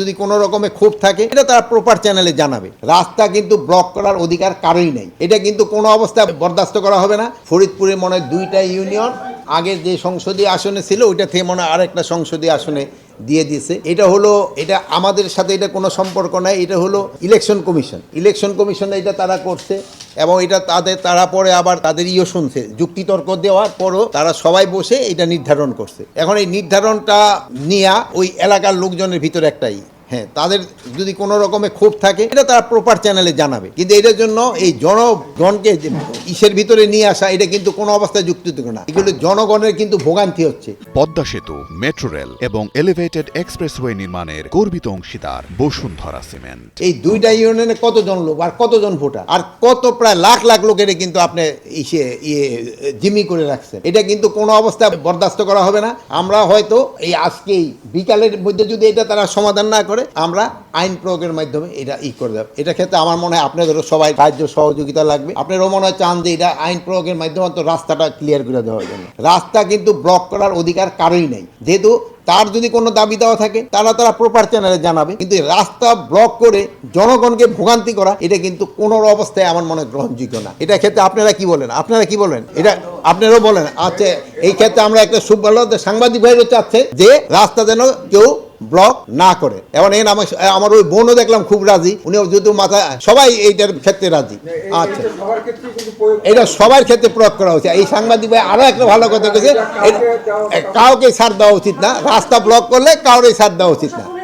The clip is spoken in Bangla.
যদি কোনো রকমের ক্ষোভ থাকে এটা তারা প্রপার চ্যানেলে জানাবে। রাস্তা কিন্তু ব্লক করার অধিকার কারোই নাই, এটা কিন্তু কোনো অবস্থায় বরদাস্ত করা হবে না। ফরিদপুরে মনে হয় 2টা ইউনিয়ন আগের যে সংসদীয় আসনে ছিল ওইটা থেকে মনে হয় আরেকটা সংসদীয় আসনে দিয়ে দিয়েছে। এটা আমাদের সাথে এটা কোনো সম্পর্ক নাই, এটা হলো ইলেকশন কমিশন এটা তারা করছে এবং এটা তারা পরে আবার তাদের শুনছে যুক্তিতর্ক দেওয়ার পরও তারা সবাই বসে এটা নির্ধারণ করছে। এখন এই নির্ধারণটা নিয়ে ওই এলাকার লোকজনের ভিতরে একটাই তাদের যদি কোনো রকমের ক্ষোভ থাকে এটা তারা প্রপার চ্যানেলে জানাবে, কিন্তু এটার জন্য এই জনগণকে ইসের ভিতরে নিয়ে আসা এটা কিন্তু কোনো অবস্থায় যুক্তিযুক্ত না। এগুলো জনগণের কিন্তু ভোগান্তি হচ্ছে। পদ্মা সেতু, মেট্রো রেল এবং এলিভেটেড এক্সপ্রেসওয়ে নির্মাণের গর্বিত অংশীদার বসুন্ধরা সিমেন্ট। এই 2টা ইউনিয়নে কতজন লোক আর কতজন ভোটার আর কত প্রায় লাখ লাখ লোকের কিন্তু আপনি জিম্মি করে রাখছেন, এটা কিন্তু কোনো অবস্থায় বরদাস্ত করা হবে না। আমরা হয়তো এই আজকেই বিকালের মধ্যে যদি এটা তারা সমাধান না করে আমরা আইন প্রয়োগের মাধ্যমে এটা করে দেব। এটা ক্ষেত্রে আমার মনে হয় আপনাদেরও সবাই সাহায্য সহযোগিতা লাগবে। আপনারও মনে হয় চান যে এটা আইন প্রয়োগের মাধ্যমে তো রাস্তাটা ক্লিয়ার করে দেওয়ার জন্য। রাস্তা কিন্তু ব্লক করার অধিকার কারোই নেই, যেহেতু তার যদি কোনো দাবি দেওয়া থাকে তারা প্রপার চ্যানেলে জানাবে, কিন্তু রাস্তা ব্লক করে জনগণকে ভোগান্তি করা এটা কিন্তু কোনো অবস্থায় আমার মনে গ্রহণযোগ্য না। এটা ক্ষেত্রে আপনারা কি বলেন এটা আপনারাও বলেন। আচ্ছা, এই ক্ষেত্রে আমরা একটা সুভালো সাংবাদিক ভাইরও চাচ্ছে যে রাস্তা যেন কেউ ব্লক না করে। এবং আমার ওই বোনও দেখলাম খুব রাজি, উনিও যদি মাথা সবাই এইটার ক্ষেত্রে রাজি। আচ্ছা, এটা সবার ক্ষেত্রে প্রয়োগ করা হচ্ছে। এই সাংবাদিক ভাই আরো একটা ভালো কথা বলেছে, কাউকে ছাড় দেওয়া উচিত না, রাস্তা ব্লক করলে কাউকে ছাড় দেওয়া উচিত না।